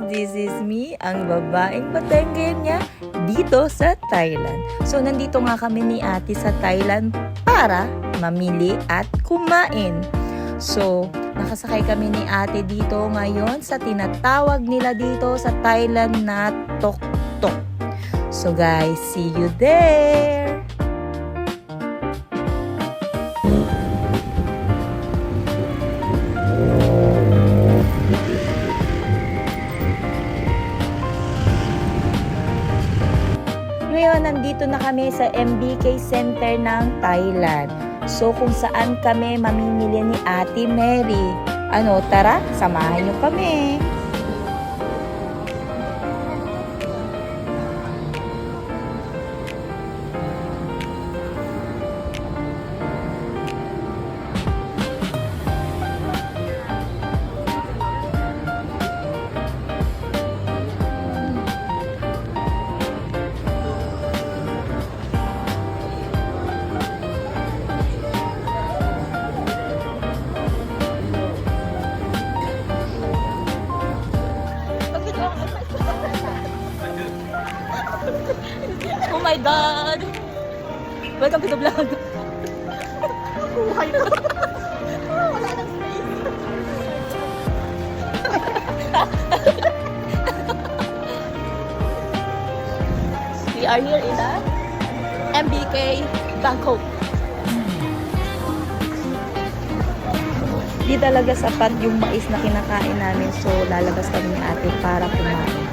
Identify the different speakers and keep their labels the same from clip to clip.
Speaker 1: this is me, ang babaeng Batanggenya dito sa Thailand. So, nandito nga kami ni ate sa Thailand para mamili at kumain. So, nakasakay kami ni ate dito ngayon sa tinatawag nila dito sa Thailand na Tok Tok. So guys, see you there! Ngayon, nandito na kami sa MBK Center ng Thailand. So, kung saan kami mamimili ni Ate Mary. Tara, samahan niyo kami. Oh my God! Welcome to the vlog! Buhay ko! Wala nang space! We are here in the MBK Bangkok. Di talaga sapat yung mais na kinakain namin, so lalabas kami ni ate para kumain.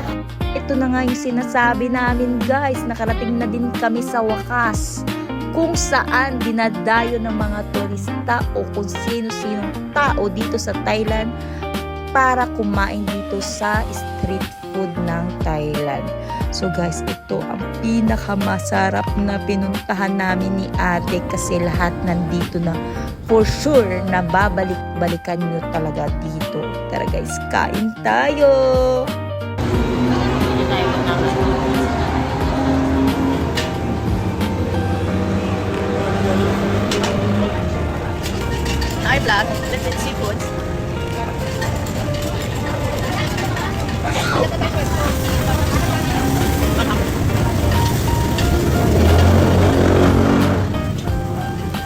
Speaker 1: Ito na nga yung sinasabi namin guys, nakarating na din kami sa wakas kung saan dinadayo ng mga turista o kung sino-sinong tao dito sa Thailand para kumain dito sa street food ng Thailand. So guys, ito ang pinakamasarap na pinuntahan namin ni ate kasi lahat nandito na for sure na babalik-balikan nyo talaga dito. Tara guys, kain tayo! Hi vlog, let's eat seafood.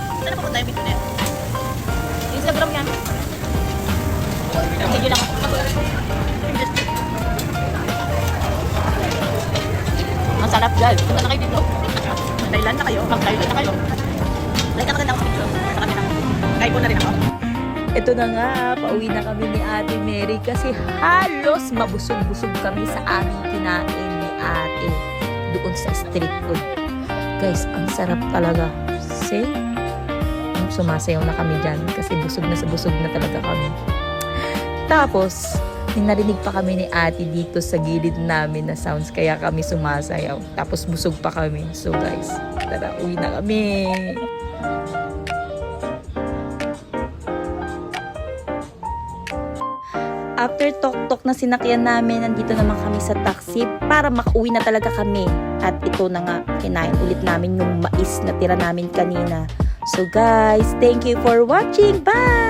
Speaker 1: Saan na papunta yung video net? Instagram yan. Sige lang. Ang sarap guys. Punta na kayo dito. Thailand na kayo. Mag-Thailand na kayo. Like ang magandang picture sa kanila. Kahit po na rin ako. Ito na nga, pauwi na kami ni Ate Mary kasi halos mabusog-busog kami sa aming kinain ni ate doon sa street food. Guys, ang sarap talaga. See? Sumasayaw na kami dyan kasi busog na talaga kami. Tapos, narinig pa kami ni ate dito sa gilid namin na sounds kaya kami sumasayaw. Tapos busog pa kami. So guys, tara, uwi na kami. After tok-tok na sinakyan namin, nandito naman kami sa taxi para makauwi na talaga kami. At ito na nga, kinain ulit namin yung mais na tira namin kanina. So guys, thank you for watching. Bye!